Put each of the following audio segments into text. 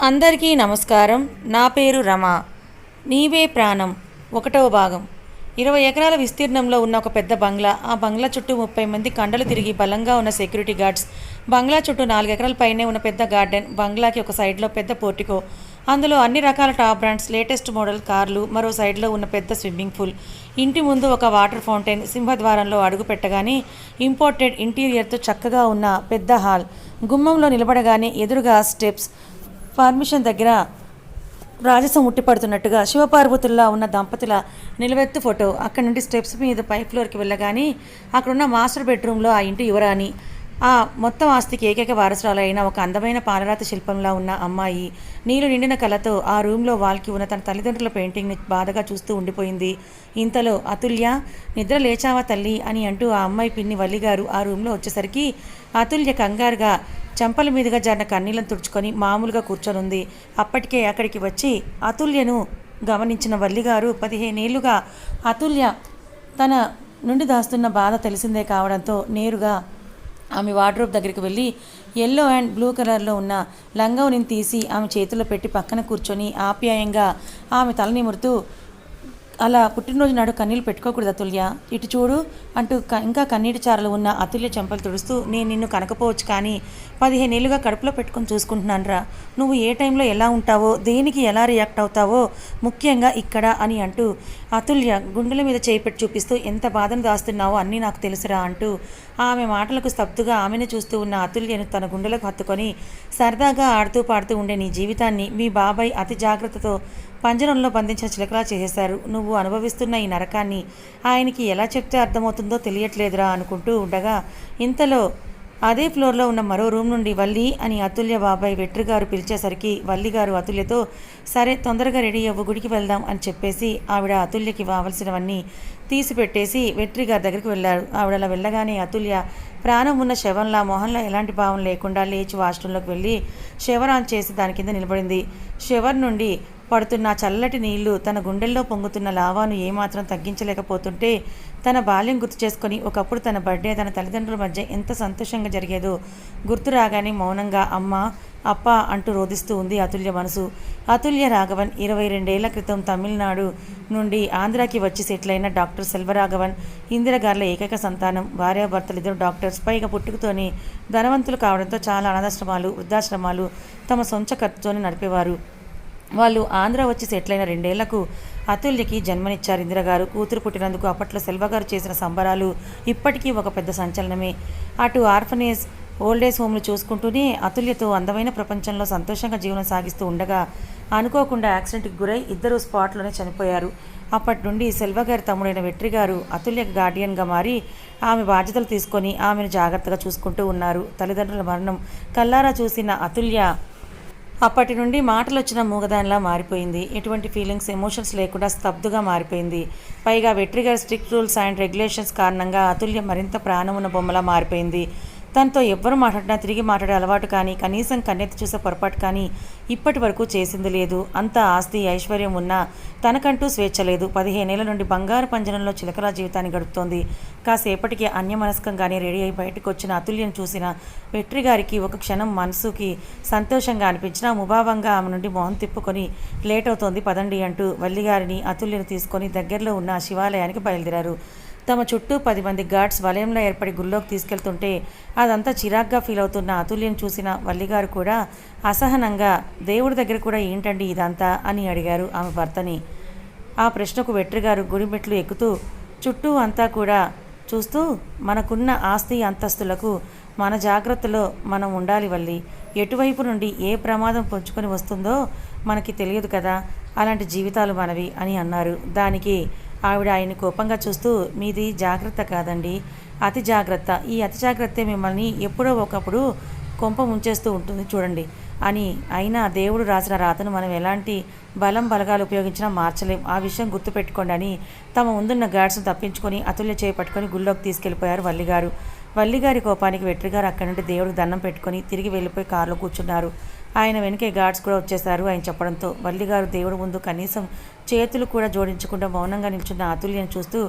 అందరికీ నమస్కారం. నా పేరు రమ. నీవే ప్రాణం 1వ భాగం. 20 ఎకరాల విస్తీర్ణంలో ఉన్న ఒక పెద్ద బంగ్లా. ఆ బంగ్లా చుట్టూ 30 మంది కండలు తిరిగి బలంగా ఉన్న సెక్యూరిటీ గార్డ్స్. బంగ్లా చుట్టూ 4 ఎకరాల పైనే ఉన్న పెద్ద గార్డెన్. బంగ్లాకి ఒక సైడ్లో పెద్ద పోర్టికో, అందులో అన్ని రకాల టాప్ బ్రాండ్స్ లేటెస్ట్ మోడల్ కార్లు. మరో సైడ్లో ఉన్న పెద్ద స్విమ్మింగ్ పూల్. ఇంటి ముందు ఒక వాటర్ ఫౌంటైన్. సింహద్వారంలో అడుగు పెట్టగానే ఇంపోర్టెడ్ ఇంటీరియర్తో చక్కగా ఉన్న పెద్ద హాల్. గుమ్మంలో నిలబడగానే ఎదురుగా స్టెప్స్. పర్మిషన్ దగ్గర రాజసం ఉట్టిపడుతున్నట్టుగా శివపార్వతుల్లా ఉన్న దంపతుల నిలవెత్తు ఫోటో. అక్కడి నుండి స్టెప్స్ మీద పై ఫ్లోర్కి వెళ్ళగానే అక్కడున్న మాస్టర్ బెడ్రూమ్లో ఆ ఇంటి యువరాణి, ఆ మొత్తం ఆస్తికి ఏకైక వారసురాలు అయిన ఒక అందమైన పాలరాతి శిల్పంలా ఉన్న అమ్మాయి. నీళ్లు నిండిన కళ్ళతో ఆ రూమ్లో వాల్కి ఉన్న తన తల్లిదండ్రుల పెయింటింగ్ని బాధగా చూస్తూ ఉండిపోయింది. ఇంతలో అతుల్య, నిద్ర లేచావా తల్లి అని అంటూ ఆ అమ్మాయి పిన్ని వల్లిగారు ఆ రూమ్లో వచ్చేసరికి అతుల్య కంగారుగా చెంపల మీదుగా జరిన కన్నీళ్లను తుడుచుకొని మామూలుగా కూర్చొనుంది. అప్పటికే అక్కడికి వచ్చి అతుల్యను గమనించిన వల్లిగారు 15 ఏళ్లుగా అతుల్య తన నుండి దాస్తున్న బాధ తెలిసిందే కావడంతో నేరుగా ఆమె వార్డ్రోబ్ దగ్గరికి వెళ్ళి ఎల్లో అండ్ బ్లూ కలర్లో ఉన్న లంగవనిని తీసి ఆమె చేతిలో పెట్టి పక్కన కూర్చొని ఆప్యాయంగా ఆమె తల నిమురుతూ, అలా పుట్టినరోజు నాడు కన్నీళ్ళు పెట్టుకోకూడదు అతుల్య, ఇటు చూడు అంటూ ఇంకా కన్నీటి చారలు ఉన్న అతుల్య చెంపలు తుడుస్తూ, నేను నిన్ను కనకపోవచ్చు కానీ 15 ఏళ్ళుగా కడుపులో పెట్టుకొని చూసుకుంటున్నానురా. నువ్వు ఏ టైంలో ఎలా ఉంటావో, దేనికి ఎలా రియాక్ట్ అవుతావో, ముఖ్యంగా ఇక్కడ అని అంటూ అతుల్య గుండెల మీద చేయి పెట్టి చూపిస్తూ, ఎంత బాధను దాస్తున్నావో అన్నీ నాకు తెలుసురా అంటూ ఆమె మాటలకు స్తబ్దుగా ఆమెను చూస్తూ ఉన్న అతుల్యను తన గుండెలకు హత్తుకొని, సరదాగా ఆడుతూ పాడుతూ ఉండే నీ జీవితాన్ని మీ బాబాయ్ అతి జాగ్రత్తతో పంజరంలో బంధించిన చిలకలా చేసేశారు. నువ్వు అనుభవిస్తున్న ఈ నరకాన్ని ఆయనకి ఎలా చెప్తే అర్థమవుతుందో తెలియట్లేదురా అనుకుంటూ ఉండగా ఇంతలో అదే ఫ్లోర్లో ఉన్న మరో రూమ్ నుండి వల్లి అని అతుల్య బాబాయ్ వెట్రిగారు పిలిచేసరికి వల్లిగారు అతుల్యతో, సరే తొందరగా రెడీ అవ్వు, గుడికి వెళ్దాం అని చెప్పేసి ఆవిడ అతుల్యకి కావలసినవన్నీ తీసి పెట్టేసి వెట్రిగారి దగ్గరికి వెళ్ళారు. ఆవిడలా వెళ్ళగానే అతుల్య ప్రాణం ఉన్న శవంలా, మొహంలో ఎలాంటి భావం లేకుండా లేచి వాష్రూంలోకి వెళ్ళి షవర్ ఆన్ చేసి దాని కింద నిలబడింది. షవర్ నుండి పడుతున్న చల్లటి నీళ్లు తన గుండెల్లో పొంగుతున్న లావాను ఏమాత్రం తగ్గించలేకపోతుంటే తన బాల్యం గుర్తు చేసుకొని ఒకప్పుడు తన బర్త్డే తన తల్లిదండ్రుల మధ్య ఎంత సంతోషంగా జరిగేదో గుర్తు రాగానే మౌనంగా అమ్మ, అప్ప అంటూ రోధిస్తూ ఉంది అతుల్య మనసు. అతుల్య రాఘవన్ 22 ఏళ్ల క్రితం తమిళనాడు నుండి ఆంధ్రాకి వచ్చి సెటిల్ అయిన డాక్టర్ సెల్వరాఘవన్, ఇందిరగార్ల ఏకైక సంతానం. భార్యాభర్తలు ఇద్దరు డాక్టర్స్. పైగా పుట్టుకతోనే ధనవంతులు కావడంతో చాలా అనాథాశ్రమాలు, వృద్ధాశ్రమాలు తమ సొంత ఖర్చుతోనే నడిపేవారు. వాళ్ళు ఆంధ్ర వచ్చి సెటిల్ అయిన 2 ఏళ్లకు అతుల్యకి జన్మనిచ్చారు ఇందిరగారు. కూతురు పుట్టినందుకు అప్పట్లో సెల్వగారు చేసిన సంబరాలు ఇప్పటికీ ఒక పెద్ద సంచలనమే. అటు ఆర్ఫనేజ్, ఓల్డేజ్ హోమ్లు చూసుకుంటూనే అతుల్యతో అందమైన ప్రపంచంలో సంతోషంగా జీవనం సాగిస్తూ ఉండగా అనుకోకుండా యాక్సిడెంట్కి గురై ఇద్దరు స్పాట్లోనే చనిపోయారు. అప్పటి నుండి సెల్వగారి తమ్ముడైన వెట్రిగారు అతుల్యకి గార్డియన్గా మారి ఆమె బాధ్యతలు తీసుకొని ఆమెను జాగ్రత్తగా చూసుకుంటూ ఉన్నారు. తల్లిదండ్రుల మరణం కల్లారా చూసిన అతుల్య అప్పటి నుండి మాటలు వచ్చిన మూగదానిలా మారిపోయింది. ఎటువంటి ఫీలింగ్స్, ఎమోషన్స్ లేకుండా స్తబ్దుగా మారిపోయింది. పైగా వెట్రిగారి స్ట్రిక్ట్ రూల్స్ అండ్ రెగ్యులేషన్స్ కారణంగా అతుల్య మరింత ప్రాణం ఉన్న బొమ్మలా మారిపోయింది. తనతో ఎవ్వరు మాట్లాడినా తిరిగి మాట్లాడే అలవాటు కానీ, కనీసం కన్నెత్తి చూసే పొరపాటు కానీ ఇప్పటి వరకు చేసింది లేదు. అంత ఆస్తి ఐశ్వర్యం ఉన్నా తనకంటూ స్వేచ్ఛ లేదు. 15 ఏళ్ల నుండి బంగారు పంజరంలో చిలకలా జీవితాన్ని గడుపుతోంది. కాసేపటికి అన్యమనస్కంగానే రెడీ అయి బయటకు వచ్చిన అతుల్యను చూసిన వెట్రిగారికి ఒక క్షణం మనసుకి సంతోషంగా అనిపించినా ముభావంగా ఆమె నుండి మొహం తిప్పుకొని, లేట్ అవుతోంది పదండి అంటూ వల్లిగారిని అతుల్యను తీసుకొని దగ్గరలో ఉన్న శివాలయానికి బయలుదేరారు. తమ చుట్టూ 10 మంది గార్డ్స్ వలయంలో ఏర్పడి గుళ్ళోకి తీసుకెళ్తుంటే అదంతా చిరాగ్గా ఫీల్ అవుతున్న అతుల్యను చూసిన వల్లిగారు కూడా అసహనంగా, దేవుడి దగ్గర కూడా ఏంటండి ఇదంతా అని అడిగారు ఆమె భర్తని. ఆ ప్రశ్నకు వెట్రిగారు గుడి మెట్లు ఎక్కుతూ చుట్టూ అంతా కూడా చూస్తూ, మనకున్న ఆస్తి అంతస్తులకు మన జాగ్రత్తలో మనం ఉండాలి వల్లి. ఎటువైపు నుండి ఏ ప్రమాదం పొంచుకొని వస్తుందో మనకి తెలియదు కదా, అలాంటి జీవితాలు మనవి అని అన్నారు. దానికి ఆవిడ ఆయన్ని కోపంగా చూస్తూ, మీది జాగ్రత్త కాదండి, అతి జాగ్రత్త. ఈ అతి జాగ్రత్తే మిమ్మల్ని ఎప్పుడో ఒకప్పుడు కొంప ముంచేస్తూ ఉంటుంది చూడండి అని. అయినా దేవుడు రాసిన రాతను మనం ఎలాంటి బలగాలు ఉపయోగించినా మార్చలేం, ఆ విషయం గుర్తుపెట్టుకోండి అని తమ ముందున్న గార్డ్స్ను తప్పించుకొని అతుల్య చేపట్టుకొని గుళ్ళోకి తీసుకెళ్లిపోయారు వల్లిగారు. వల్లిగారి కోపానికి వెట్రిగారు అక్కడి నుండి దేవుడికి దండం పెట్టుకొని తిరిగి వెళ్ళిపోయి కారులో కూర్చున్నారు. ఆయన వెనుకే గార్డ్స్ కూడా వచ్చేశారు ఆయన చెప్పడంతో. వల్లిగారు దేవుడి ముందు కనీసం చేతులు కూడా జోడించకుండా మౌనంగా నిల్చున్న అతుల్యను చూస్తూ,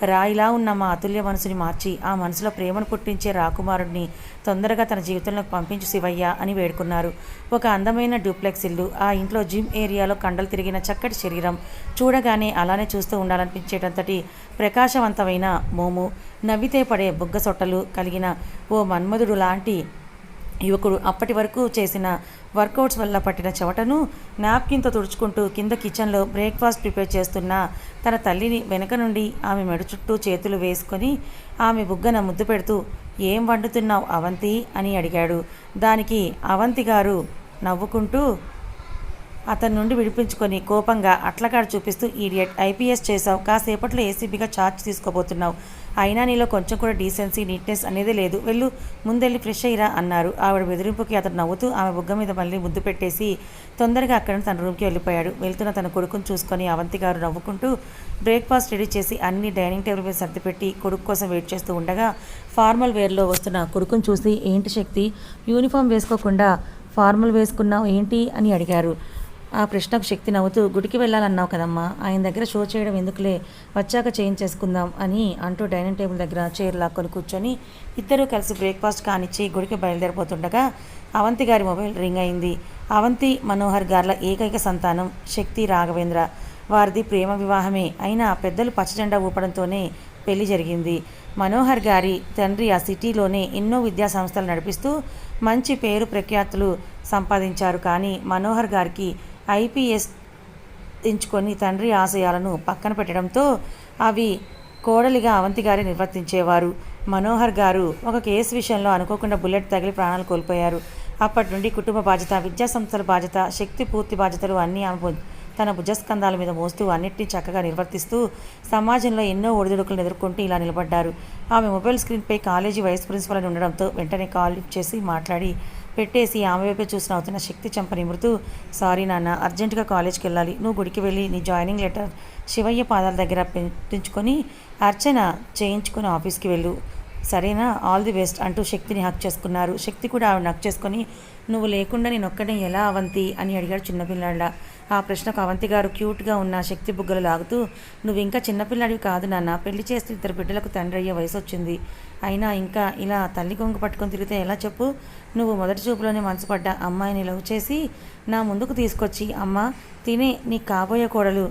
రాయిలా ఉన్న మా అతుల్య మనసుని మార్చి ఆ మనసులో ప్రేమను పుట్టించే రాకుమారుడిని తొందరగా తన జీవితంలోకి పంపించు శివయ్య అని వేడుకున్నారు. ఒక అందమైన డ్యూప్లెక్స్ ఇల్లు, ఆ ఇంట్లో జిమ్ ఏరియాలో కండలు తిరిగిన చక్కటి శరీరం, చూడగానే అలానే చూస్తూ ఉండాలనిపించేటంతటి ప్రకాశవంతమైన మోము, నవ్వితే పడే బుగ్గ సొట్టలు కలిగిన ఓ మన్మధుడు లాంటి యువకుడు అప్పటి వరకు చేసిన వర్కౌట్స్ వల్ల పట్టిన చెమటను నాప్కిన్తో తుడుచుకుంటూ కింద కిచెన్లో బ్రేక్ఫాస్ట్ ప్రిపేర్ చేస్తున్న తన తల్లిని వెనక నుండి ఆమె మెడ చుట్టూ చేతులు వేసుకొని ఆమె బుగ్గన ముద్దు పెడుతూ, ఏం వండుతున్నావు అవంతి అని అడిగాడు. దానికి అవంతి గారు నవ్వుకుంటూ అతని నుండి విడిపించుకొని కోపంగా అట్లకాడు చూపిస్తూ, ఈడియట్, ఐపీఎస్ చేసావు, కాసేపట్లో ఏసీబీగా ఛార్జ్ తీసుకోబోతున్నావు, అయినా నీలో కొంచెం కూడా డీసెన్సీ నీట్నెస్ అనేది లేదు, వెళ్ళు ముందెళ్ళి ఫ్రెష్ అయ్యిరా అన్నారు. ఆవిడ బెదిరింపుకి అతను నవ్వుతూ ఆమె బుగ్గ మీద మళ్ళీ ముద్దు పెట్టేసి తొందరగా అక్కడ తన రూమ్కి వెళ్ళిపోయాడు. వెళ్తున్న తన కొడుకును చూసుకొని అవంతి గారు నవ్వుకుంటూ బ్రేక్ఫాస్ట్ రెడీ చేసి అన్ని డైనింగ్ టేబుల్ మీద సర్దిపెట్టి కొడుకు కోసం వెయిట్ చేస్తూ ఉండగా ఫార్మల్ వేర్లో వస్తున్న కొడుకును చూసి, ఏంటి శక్తి, యూనిఫామ్ వేసుకోకుండా ఫార్మల్ వేసుకున్నావు ఏంటి అని అడిగారు. ఆ ప్రశ్నకు శక్తి నవ్వుతూ, గుడికి వెళ్ళాలన్నావు కదమ్మా, ఆయన దగ్గర షో చేయడం ఎందుకులే, వచ్చాక చేంజ్ చేసుకుందాం అని అంటూ డైనింగ్ టేబుల్ దగ్గర చైర్ లాక్కొని కూర్చొని ఇద్దరూ కలిసి బ్రేక్ఫాస్ట్ కానిచ్చి గుడికి బయలుదేరిపోతుండగా అవంతి గారి మొబైల్ రింగ్ అయింది. అవంతి మనోహర్ గార్ల ఏకైక సంతానం శక్తి రాఘవేంద్ర. వారిది ప్రేమ వివాహమే అయినా పెద్దలు పచ్చజెండా ఊపడంతోనే పెళ్లి జరిగింది. మనోహర్ గారి తండ్రి ఆ సిటీలోనే ఎన్నో విద్యా సంస్థలు నడిపిస్తూ మంచి పేరు ప్రఖ్యాతులు సంపాదించారు. కానీ మనోహర్ గారికి ఐపీఎస్ ఎంచుకొని తండ్రి ఆశయాలను పక్కన పెట్టడంతో అవి కోడలిగా అవంతి గారి నిర్వర్తించేవారు. మనోహర్ గారు ఒక కేసు విషయంలో అనుకోకుండా బుల్లెట్ తగిలి ప్రాణాలు కోల్పోయారు. అప్పటి నుండి కుటుంబ బాధ్యత, విద్యా సంస్థల బాధ్యత, శక్తి పూర్తి బాధ్యతలు అన్నీ ఆమె తన భుజస్కంధాల మీద మోస్తూ అన్నింటినీ చక్కగా నిర్వర్తిస్తూ సమాజంలో ఎన్నో ఒడిదుడుకులను ఎదుర్కొంటూ ఇలా నిలబడ్డారు. ఆమె మొబైల్ స్క్రీన్పై కాలేజీ వైస్ ప్రిన్సిపల్ అని ఉండడంతో వెంటనే కాల్ లిఫ్ట్ చేసి మాట్లాడి పెట్టేసి ఆమె వైపే చూసిన అవుతున్న శక్తి చెంప నిమురుతూ, సారీ నాన్న, అర్జెంటుగా కాలేజ్కి వెళ్ళాలి, నువ్వు గుడికి వెళ్ళి నీ జాయినింగ్ లెటర్ శివయ్య పాదాల దగ్గర పెట్టించుకొని అర్చన చేయించుకొని ఆఫీస్కి వెళ్ళు, సరేనా, ఆల్ ది బెస్ట్ అంటూ శక్తిని హక్ చేసుకున్నారు. శక్తి కూడా ఆవిడ హక్ చేసుకొని, నువ్వు లేకుండా నేను ఒక్కడే ఎలా అవంతి అని అడిగాడు చిన్నపిల్లాళ్ళ. ఆ ప్రశ్నకు అవంతి గారు క్యూట్గా ఉన్న శక్తి బుగ్గలు లాగుతూ, నువ్వు ఇంకా చిన్నపిల్లాడివి కాదు నాన్న, పెళ్లి చేస్తే ఇద్దరు బిడ్డలకు తండ్రి అయ్యే వయసు వచ్చింది, అయినా ఇంకా ఇలా తల్లి కొంగు పట్టుకొని తిరిగితే ఎలా చెప్పు, నువ్వు మొదటి చూపులోనే మనసు పడ్డ అమ్మాయిని లవ్ చేసి నా ముందుకు తీసుకొచ్చి, అమ్మ తినే నీ కాబోయే కోడలు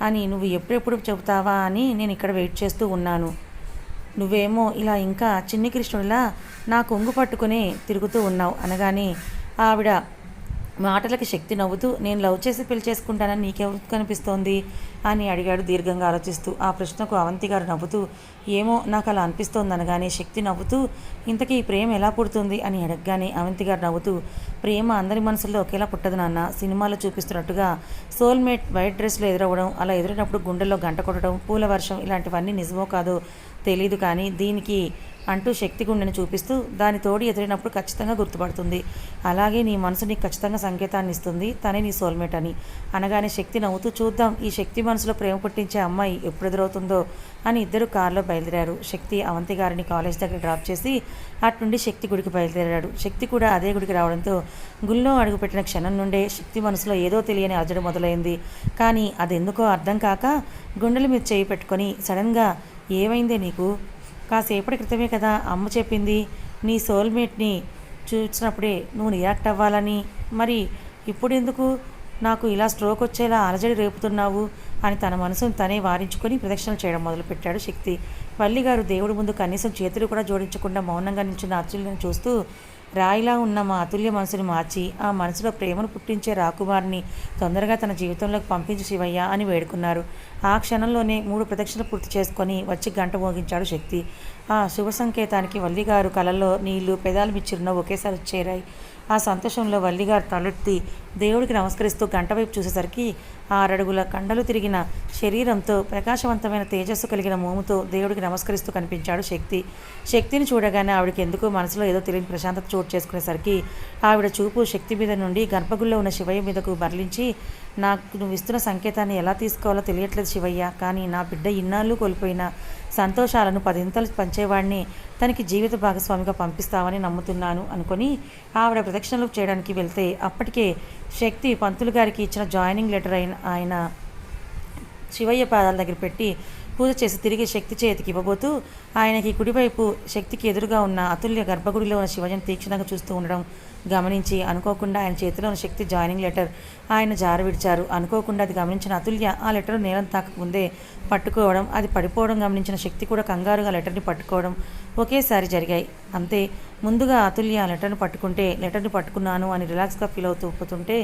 అని నువ్వు ఎప్పుడెప్పుడు చెబుతావా అని నేను ఇక్కడ వెయిట్ చేస్తూ ఉన్నాను, నువ్వేమో ఇలా ఇంకా చిన్ని కృష్ణుడిలా నా కొంగు పట్టుకునే తిరుగుతూ ఉన్నావు అనగానే ఆవిడ మాటలకి శక్తి నవ్వుతూ, నేను లవ్ చేసి పెళ్లి చేసుకుంటానని నీకెవరు కనిపిస్తోంది అని అడిగాడు దీర్ఘంగా ఆలోచిస్తూ. ఆ ప్రశ్నకు అవంతి గారు నవ్వుతూ, ఏమో నాకు అలా అనిపిస్తోంది అనగానే శక్తి నవ్వుతూ, ఇంతకీ ఈ ప్రేమ ఎలా పుడుతుంది అని అడగగానే అవంతి గారు నవ్వుతూ, ప్రేమ అందరి మనసుల్లో ఒకేలా పుట్టదు నాన్న, సినిమాలో చూపిస్తున్నట్టుగా సోల్మేట్ వైట్ డ్రెస్లో ఎదురవ్వడం, అలా ఎదురైనప్పుడు గుండెల్లో గంట కొట్టడం, పూల వర్షం ఇలాంటివన్నీ నిజమో కాదో తెలీదు, కానీ దీనికి అంటూ శక్తి గుండెని చూపిస్తూ, దాని తోడు ఎదురైనప్పుడు ఖచ్చితంగా గుర్తుపడుతుంది, అలాగే నీ మనసు నీకు ఖచ్చితంగా సంకేతాన్ని ఇస్తుంది, తనే నీ సోల్మేట్ అని అనగానే శక్తి నవ్వుతూ, చూద్దాం ఈ శక్తి మనసులో ప్రేమ పుట్టించే అమ్మాయి ఎప్పుడు ఎదురవుతుందో అని ఇద్దరు కారులో బయలుదేరారు. శక్తి అవంతి గారిని కాలేజ్ దగ్గర డ్రాప్ చేసి అటు నుండి శక్తి గుడికి బయలుదేరాడు. శక్తి కూడా అదే గుడికి రావడంతో గుళ్ళో అడుగుపెట్టిన క్షణం నుండే శక్తి మనసులో ఏదో తెలియని అర్జడి మొదలైంది. కానీ అదెందుకో అర్థం కాక గుండెల మీద చేయి పెట్టుకొని సడన్గా, ఏమైందే నీకు, కాసేపటి క్రితమే కదా అమ్మ చెప్పింది నీ సోల్మేట్ని చూసినప్పుడే నువ్వు రియాక్ట్ అవ్వాలని, మరి ఇప్పుడు ఎందుకు నాకు ఇలా స్ట్రోక్ వచ్చేలా అలజడి రేపుతున్నావు అని తన మనసును తనే వారించుకొని ప్రదక్షిణలు చేయడం మొదలుపెట్టాడు శక్తి. వల్లిగారు దేవుడి ముందు కనీసం చేతులు కూడా జోడించకుండా మౌనంగా నిల్చున్న అర్జునులను చూస్తూ, రాయిలా ఉన్న మా అతుల్య మనసుని మార్చి ఆ మనసులో ప్రేమను పుట్టించే రాకుమారిని తొందరగా తన జీవితంలోకి పంపించి శివయ్య అని వేడుకున్నారు. ఆ క్షణంలోనే 3 ప్రదక్షిణలు పూర్తి చేసుకొని వచ్చి గంట మోగించాడు శక్తి. ఆ శుభ సంకేతానికి వల్లిగారు కళ్ళల్లో నీళ్లు, పెదాలు మిచ్చిరున్న ఒకేసారి చేరాయి. ఆ సంతోషంలో వల్లిగారు తలెత్తి దేవుడికి నమస్కరిస్తూ గంట వైపు చూసేసరికి 6 అడుగుల కండలు తిరిగిన శరీరంతో ప్రకాశవంతమైన తేజస్సు కలిగిన మోముతో దేవుడికి నమస్కరిస్తూ కనిపించాడు శక్తి. శక్తిని చూడగానే ఆవిడకి ఎందుకో మనసులో ఏదో తెలియని ప్రశాంతత చోటు చేసుకునేసరికి ఆవిడ చూపు శక్తి మీద నుండి గర్భగుడిలో ఉన్న శివయ్య మీదకు మరలించి, నాకు నువ్వు ఇస్తున్న సంకేతాన్ని ఎలా తీసుకోవాలో తెలియట్లేదు శివయ్య, కానీ నా బిడ్డ ఇన్నాళ్ళు కోల్పోయిన సంతోషాలను పదింతలు పంచేవాడిని తనకి జీవిత భాగస్వామిగా పంపిస్తామని నమ్ముతున్నాను అనుకొని ఆవిడ ప్రదక్షిణలు చేయడానికి వెళ్తే అప్పటికే శక్తి పంతులు గారికి ఇచ్చిన జాయినింగ్ లెటర్ ఆయన శివయ్య పాదాల దగ్గర పెట్టి పూజ చేసి తిరిగి శక్తి చేతికి ఇవ్వబోతూ ఆయనకి కుడివైపు శక్తికి ఎదురుగా ఉన్న అతుల్య గర్భగుడిలో ఉన్న శివయ్యను తీక్షణంగా చూస్తూ ఉండడం గమనించి అనుకోకుండా ఆయన చేతిలో ఉన్న శక్తి జాయినింగ్ లెటర్ ఆయన జారవిడిచారు. అనుకోకుండా అది గమనించిన అతుల్య ఆ లెటర్ నేలం తాకముందే పట్టుకోవడం, అది పడిపోవడం గమనించిన శక్తి కూడా కంగారుగా లెటర్ని పట్టుకోవడం ఒకేసారి జరిగాయి. అంతే, ముందుగా అతుల్య ఆ లెటర్ని పట్టుకుంటే లెటర్ని పట్టుకున్నాను అని రిలాక్స్గా ఫీల్ అవుతూ పోతుంటే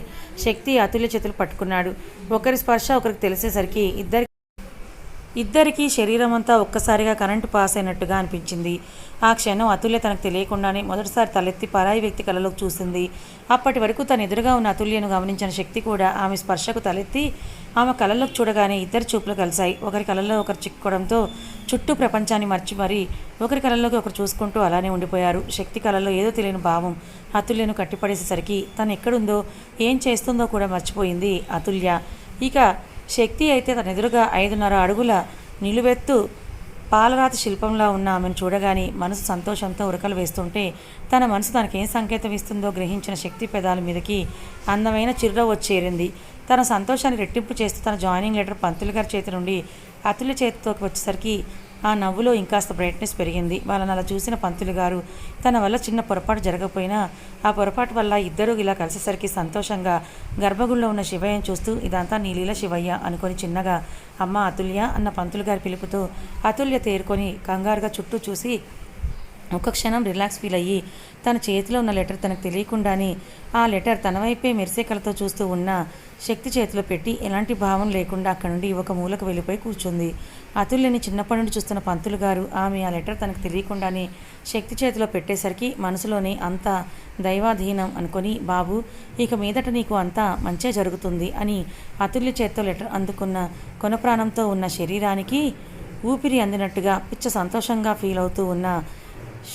శక్తి అతుల్య చేతులు పట్టుకున్నాడు. ఒకరి స్పర్శ ఒకరికి తెలిసేసరికి ఇద్దరికీ శరీరం అంతా ఒక్కసారిగా కరెంటు పాస్ అయినట్టుగా అనిపించింది. ఆ క్షణం అతుల్య తనకు తెలియకుండానే మొదటిసారి తలెత్తి పరాయి వ్యక్తి కళ్ళలోకి చూసింది. అప్పటి వరకు తన ఎదురుగా ఉన్న అతుల్యను గమనించిన శక్తి కూడా ఆమె స్పర్శకు తలెత్తి ఆమె కళ్ళలోకి చూడగానే ఇద్దరి చూపులు కలిశాయి. ఒకరి కళ్ళలో ఒకరు చిక్కుకోవడంతో చుట్టూ ప్రపంచాన్ని మర్చి మరీ ఒకరి కళ్ళలోకి ఒకరు చూసుకుంటూ అలానే ఉండిపోయారు. శక్తి కళ్ళలో ఏదో తెలియని భావం అతుల్యను కట్టిపడేసేసరికి తను ఎక్కడుందో ఏం చేస్తుందో కూడా మర్చిపోయింది అతుల్య. ఇక శక్తి అయితే తన ఎదురుగా 5.5 అడుగుల నిలువెత్తు పాలరాతి శిల్పంలా ఉన్న ఆమెను చూడగానే మనసు సంతోషంతో ఉరకలు వేస్తుంటే తన మనసు తనకేం సంకేతం ఇస్తుందో గ్రహించిన శక్తి పెదాల మీదకి అందమైన చిరునవ్వు వచ్చేరింది. తన సంతోషాన్ని రెట్టింపు చేస్తూ తన జాయినింగ్ లెటర్ పంతులు గారి చేతి నుండి అతుల్య చేతితోకి వచ్చేసరికి ఆ నవ్వులో ఇంకాస్త బ్రైట్నెస్ పెరిగింది. వాళ్ళని అలా చూసిన పంతులు గారు తన వల్ల చిన్న పొరపాటు జరగకపోయినా ఆ పొరపాటు వల్ల ఇద్దరూ ఇలా కలిసేసరికి సంతోషంగా గర్భగుడిలో ఉన్న శివయ్యను చూస్తూ ఇదంతా నీ లీల శివయ్య అనుకొని చిన్నగా అమ్మ అతుల్య అన్న పంతులు గారి పిలుపుతో అతుల్య తేరుకొని కంగారుగా చుట్టూ చూసి ఒక క్షణం రిలాక్స్ ఫీల్ అయ్యి తన చేతిలో ఉన్న లెటర్ తనకు తెలియకుండానే ఆ లెటర్ తన వైపే మెరిసే కళతో చూస్తూ ఉన్న శక్తి చేతిలో పెట్టి ఎలాంటి భావం లేకుండా అక్కడి నుండి ఒక మూలకు వెళ్ళిపోయి కూర్చుంది. అతుల్యని చిన్నప్పటి నుండి చూస్తున్న పంతులు గారు ఆమె ఆ లెటర్ తనకు తెలియకుండానే శక్తి చేతిలో పెట్టేసరికి మనసులోనే అంతా దైవాధీనం అనుకొని బాబు ఇక మీదట నీకు అంతా మంచే జరుగుతుంది అని అతుల్య చేతితో లెటర్ అందుకున్న కొనప్రాణంతో ఉన్న శరీరానికి ఊపిరి అందినట్టుగా పిచ్చ సంతోషంగా ఫీల్ అవుతూ ఉన్న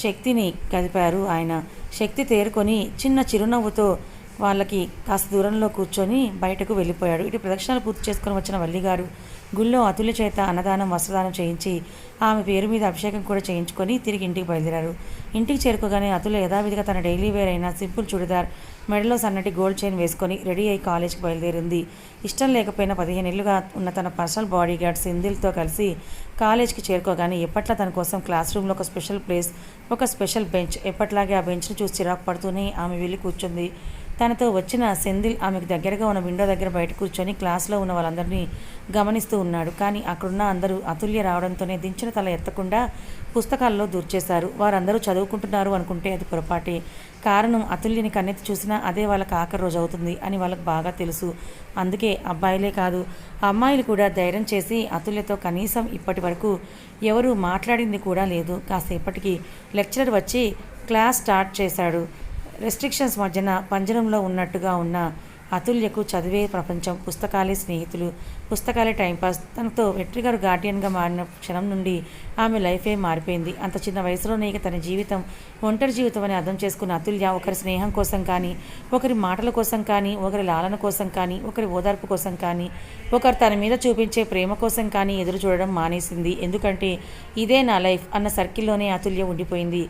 శక్తిని కదిపారు ఆయన. శక్తి తేరుకొని చిన్న చిరునవ్వుతో వాళ్ళకి కాస్త దూరంలో కూర్చొని బయటకు వెళ్ళిపోయాడు. ఇటు ప్రదక్షిణలు పూర్తి చేసుకొని వచ్చిన వల్లిగారు గుళ్ళో అతుల్య చేత అన్నదానం వస్త్రదానం చేయించి ఆమె పేరు మీద అభిషేకం కూడా చేయించుకొని తిరిగి ఇంటికి బయలుదేరారు. ఇంటికి చేరుకోగానే అతుల్య యథావిధిగా తన డైలీ వేర్ అయిన సింపుల్ చుడిదార్, మెడలో సన్నటి గోల్డ్ చైన్ వేసుకొని రెడీ అయి కాలేజ్కి బయలుదేరింది. ఇష్టం లేకపోయినా 15 ఏళ్లుగా ఉన్న తన పర్సనల్ బాడీ గార్డ్ సింధిల్తో కలిసి కాలేజ్కి చేరుకోగానే ఎప్పట్లా తన కోసం క్లాస్ రూమ్లో ఒక స్పెషల్ ప్లేస్, ఒక స్పెషల్ బెంచ్, ఎప్పట్లాగే ఆ బెంచ్ను చూసి చిరాకు పడుతూనే ఆమె వెళ్ళి కూర్చుంది. తనతో వచ్చిన సెంధిల్ ఆమెకు దగ్గరగా ఉన్న విండో దగ్గర బయట కూర్చొని క్లాస్లో ఉన్న వాళ్ళందరినీ గమనిస్తూ ఉన్నాడు. కానీ అక్కడున్న అందరూ అతుల్య రావడంతోనే దించిన తల ఎత్తకుండా పుస్తకాల్లో దూర్చేశారు. వారందరూ చదువుకుంటున్నారు అనుకుంటే అది పొరపాటే. కారణం అతుల్యని కన్నెత్తి చూసినా అదే వాళ్ళకి ఆఖరి రోజు అవుతుంది అని వాళ్ళకి బాగా తెలుసు. అందుకే అబ్బాయిలే కాదు అమ్మాయిలు కూడా ధైర్యం చేసి అతుల్యతో కనీసం ఇప్పటి వరకు ఎవరూ మాట్లాడింది కూడా లేదు. కాసేపటికి లెక్చరర్ వచ్చి క్లాస్ స్టార్ట్ చేశాడు. రెస్ట్రిక్షన్స్ మధ్యన పంజరంలో ఉన్నట్టుగా ఉన్న అతుల్యకు చదివే ప్రపంచం, పుస్తకాలే స్నేహితులు, పుస్తకాలే టైంపాస్. తనతో వెట్రిగారు గార్డియన్గా మారిన క్షణం నుండి ఆమె లైఫే మారిపోయింది. అంత చిన్న వయసులోనే ఇక తన జీవితం ఒంటరి జీవితం అని అర్థం చేసుకున్న అతుల్య ఒకరి స్నేహం కోసం కానీ, ఒకరి మాటల కోసం కానీ, ఒకరి లాలన కోసం కానీ, ఒకరి ఓదార్పు కోసం కానీ, ఒకరు తన మీద చూపించే ప్రేమ కోసం కానీ ఎదురు చూడడం మానేసింది. ఎందుకంటే ఇదే నా లైఫ్ అన్న సర్కిల్లోనే అతుల్య ఉండిపోయింది.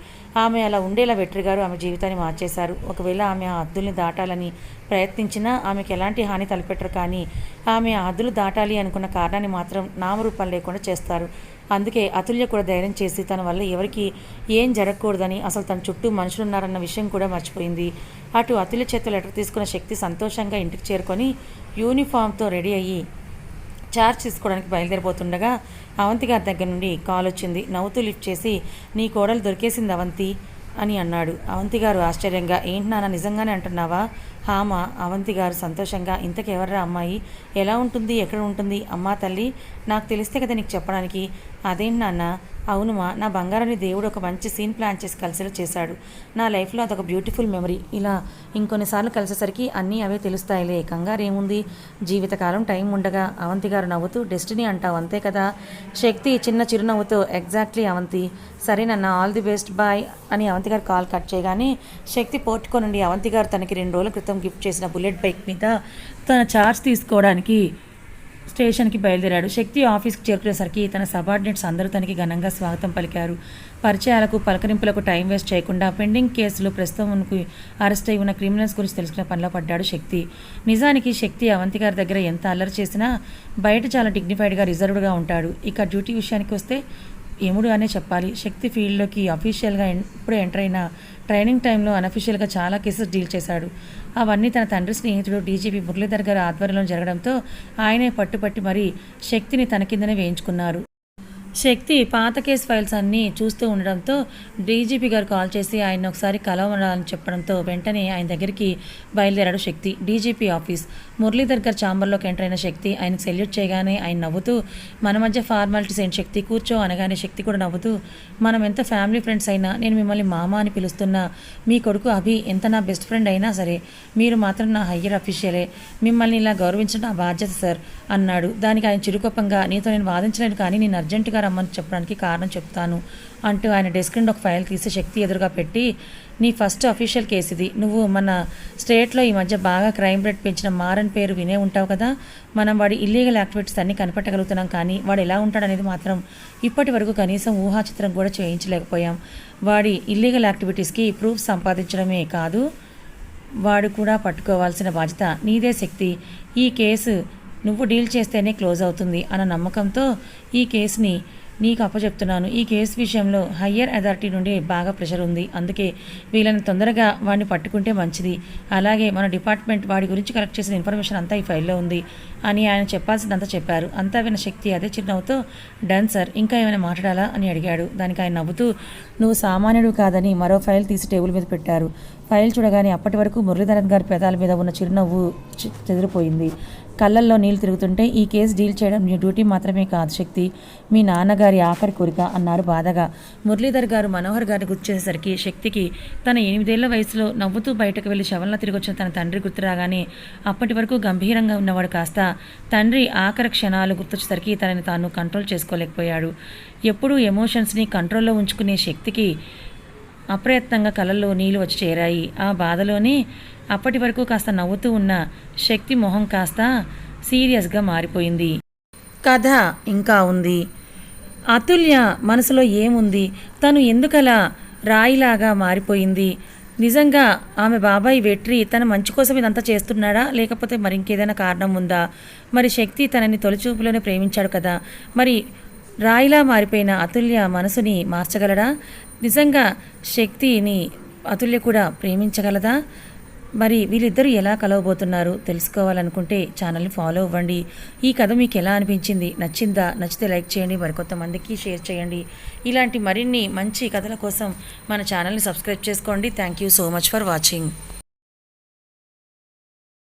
ఆమె అలా ఉండేలా వెట్రిగారు ఆమె జీవితాన్ని మార్చేశారు. ఒకవేళ ఆమె ఆ హద్దుల్ని దాటాలని ప్రయత్నించినా ఆమెకు ఎలాంటి హాని తలపెట్టరు. కానీ ఆమె ఆ హద్దులు దాటాలి అనుకున్న కారణాన్ని మాత్రం నామరూపాలు లేకుండా చేస్తారు. అందుకే అతుల్య కూడా ధైర్యం చేసి తన వల్ల ఎవరికి ఏం జరగకూడదని, అసలు తన చుట్టూ మనుషులున్నారన్న విషయం కూడా మర్చిపోయింది. అటు అతుల్య చేత లెటర్ తీసుకున్న శక్తి సంతోషంగా ఇంటికి చేరుకొని యూనిఫామ్తో రెడీ అయ్యి చార్జ్ తీసుకోవడానికి బయలుదేరిపోతుండగా అవంతి గారి దగ్గర నుండి కాల్ వచ్చింది. నవ్వుతూ లిఫ్ట్ చేసి నీ కోడలు దొరికేసింది అవంతి అని అన్నాడు. అవంతి గారు ఆశ్చర్యంగా ఏంటి నాన్న నిజంగానే అంటున్నావా? హామా. అవంతి గారు సంతోషంగా ఇంతకెవర్రా అమ్మాయి, ఎలా ఉంటుంది, ఎక్కడ ఉంటుంది? అమ్మా తల్లి నాకు తెలిస్తే కదా నీకు చెప్పడానికి. అదేంటి నాన్న? అవునుమా, నా బంగారాన్ని దేవుడు ఒక మంచి సీన్ ప్లాన్ చేసి కలిసేలా చేశాడు. నా లైఫ్లో అదొక బ్యూటిఫుల్ మెమరీ. ఇలా ఇంకొన్నిసార్లు కలిసేసరికి అన్నీ అవే తెలుస్తాయిలే, కంగారు ఏముంది, జీవితకాలం టైం ఉండగా. అవంతి గారు నవ్వుతూ డెస్టినీ అంటావు అంతే కదా. శక్తి చిన్న చిరునవ్వుతో ఎగ్జాక్ట్లీ అవంతి, సరేనన్న, ఆల్ ది బెస్ట్, బాయ్ అని అవంతి గారు కాల్ కట్ చేయగానే శక్తి పోర్టుకో నుండి అవంతి గారు తనకి 2 రోజుల క్రితం గిఫ్ట్ చేసిన బుల్లెట్ బైక్ మీద తన చార్జ్ తీసుకోవడానికి స్టేషన్కి బయలుదేరాడు. శక్తి ఆఫీస్కి చేరుకునేసరికి తన సబార్డినేట్స్ అందరూ తనకి ఘనంగా స్వాగతం పలికారు. పరిచయాలకు పలకరింపులకు టైం వేస్ట్ చేయకుండా పెండింగ్ కేసులు ప్రస్తుతానికి అరెస్ట్ అయి ఉన్న క్రిమినల్స్ గురించి తెలుసుకునే పనిలో పడ్డాడు శక్తి. నిజానికి శక్తి అవంతి గారి దగ్గర ఎంత అల్లరి చేసినా బయట చాలా డిగ్నిఫైడ్గా రిజర్వ్డ్గా ఉంటాడు. ఇక డ్యూటీ విషయానికి వస్తే ఎముడు అనే చెప్పాలి. శక్తి ఫీల్డ్లోకి అఫీషియల్గా ఇప్పుడే ఎంటర్ అయిన ట్రైనింగ్ టైంలో అనఫీషియల్గా చాలా కేసెస్ డీల్ చేశాడు. అవన్నీ తన తండ్రి స్నేహితుడు డీజీపీ మురళీధర్ గారి ఆధ్వర్యంలో జరగడంతో ఆయనే పట్టుపట్టి మరీ శక్తిని తన కిందనే వేయించుకున్నారు. శక్తి పాత కేసు ఫైల్స్ అన్నీ చూస్తూ ఉండడంతో డీజీపీ గారు కాల్ చేసి ఆయన ఒకసారి కలవాలని చెప్పడంతో వెంటనే ఆయన దగ్గరికి బయలుదేరాడు శక్తి. DGP office. మురళీధర్ గారు ఛాంబర్లోకి ఎంటర్ అయిన శక్తి ఆయనకు సెల్యూట్ చేయగానే ఆయన నవ్వుతూ, మన మధ్య ఫార్మాలిటీస్ ఏంటి శక్తి, కూర్చో అనగానే శక్తి కూడా నవ్వుతూ, మనం ఎంత ఫ్యామిలీ ఫ్రెండ్స్ అయినా, నేను మిమ్మల్ని మామ అని పిలుస్తున్నా, మీ కొడుకు అభి ఎంత నా బెస్ట్ ఫ్రెండ్ అయినా సరే మీరు మాత్రం నా హయ్యర్ అఫీషియలే, మిమ్మల్ని ఇలా గౌరవించడం నా బాధ్యత సార్ అన్నాడు. దానికి ఆయన చిరుకోపంగా, నీతో నేను వాదించలేను కానీ నేను అర్జెంటుగా రమ్మని చెప్పడానికి కారణం చెప్తాను అంటూ ఆయన డెస్క్ నుండి ఒక ఫైల్ తీసి శక్తి ఎదురుగా పెట్టి, నీ ఫస్ట్ అఫీషియల్ కేసు ఇది. నువ్వు మన స్టేట్లో ఈ మధ్య బాగా క్రైమ్ రేట్ పెంచిన మారన్ పేరు వినే ఉంటావు కదా. మనం వాడి ఇల్లీగల్ యాక్టివిటీస్ అన్నీ కనిపెట్టగలుగుతున్నాం కానీ వాడు ఎలా ఉంటాడనేది మాత్రం ఇప్పటి వరకు కనీసం ఊహాచిత్రం కూడా చేయించలేకపోయాం. వాడి ఇల్లీగల్ యాక్టివిటీస్కి ప్రూఫ్ సంపాదించడమే కాదు, వాడు కూడా పట్టుకోవాల్సిన బాధ్యత నీదే శక్తి. ఈ కేసు నువ్వు డీల్ చేస్తేనే క్లోజ్ అవుతుంది అన్న నమ్మకంతో ఈ కేసుని నీకు అప్పచెప్తున్నాను. ఈ కేసు విషయంలో హయ్యర్ అథారిటీ నుండి బాగా ప్రెషర్ ఉంది, అందుకే వీళ్ళని తొందరగా వాడిని పట్టుకుంటే మంచిది. అలాగే మన డిపార్ట్మెంట్ వాడి గురించి కలెక్ట్ చేసిన ఇన్ఫర్మేషన్ అంతా ఈ ఫైల్లో ఉంది అని ఆయన చెప్పాల్సిందంతా చెప్పారు. అంతా విన్న శక్తి అదే చిరునవ్వుతో, డన్ సార్, ఇంకా ఏమైనా మాట్లాడాలా అని అడిగాడు. దానికి ఆయన నవ్వుతూ, నువ్వు సామాన్యుడు కాదని మరో ఫైల్ తీసి టేబుల్ మీద పెట్టారు. ఫైల్ చూడగానే అప్పటి వరకు మురళీధరన్ గారి పెదాల మీద ఉన్న చిరునవ్వు చెదిరిపోయింది. కళ్ళల్లో నీళ్ళు తిరుగుతుంటే, ఈ కేసు డీల్ చేయడం నీ డ్యూటీ మాత్రమే కాదు శక్తి, మీ నాన్నగారి ఆఖరి కోరిక అన్నారు బాధగా. మురళీధర్ గారు మనోహర్ గారిని గుర్తు చేసేసరికి శక్తికి తన 8 ఏళ్ల వయసులో నవ్వుతూ బయటకు వెళ్లి శవంలా తిరిగి వచ్చిన తన తండ్రి గుర్తురాగానే అప్పటి వరకు గంభీరంగా ఉన్నవాడు కాస్త తండ్రి ఆఖరి క్షణాలు గుర్తొచ్చేసరికి తనని తాను కంట్రోల్ చేసుకోలేకపోయాడు. ఎప్పుడూ ఎమోషన్స్ని కంట్రోల్లో ఉంచుకునే శక్తికి అప్రయత్నంగా కళ్ళల్లో నీళ్లు వచ్చి చేరాయి. ఆ బాధలోనే అప్పటి వరకు కాస్త నవ్వుతూ ఉన్న శక్తి మొహం కాస్త సీరియస్గా మారిపోయింది. కథ ఇంకా ఉంది. అతుల్య మనసులో ఏముంది, తను ఎందుకలా రాయిలాగా మారిపోయింది, నిజంగా ఆమె బాబాయ్ వెట్రి తన మంచి కోసం ఇదంతా చేస్తున్నాడా లేకపోతే మరి ఇంకేదైనా కారణం ఉందా? మరి శక్తి తనని తొలిచూపులోనే ప్రేమించాడు కదా, మరి రాయిలా మారిపోయిన అతుల్య మనసుని మార్చగలడా? నిజంగా శక్తిని అతుల్య కూడా ప్రేమించగలదా? మరి వీళ్ళిద్దరూ ఎలా కలవబోతున్నారు తెలుసుకోవాలనుకుంటే ఛానల్ని ఫాలో అవ్వండి. ఈ కథ మీకు ఎలా అనిపించింది, నచ్చిందా? నచ్చితే లైక్ చేయండి, మరికొంతమందికి షేర్ చేయండి. ఇలాంటి మరిన్ని మంచి కథల కోసం మన ఛానల్ని సబ్స్క్రైబ్ చేసుకోండి. Thank you so much for watching.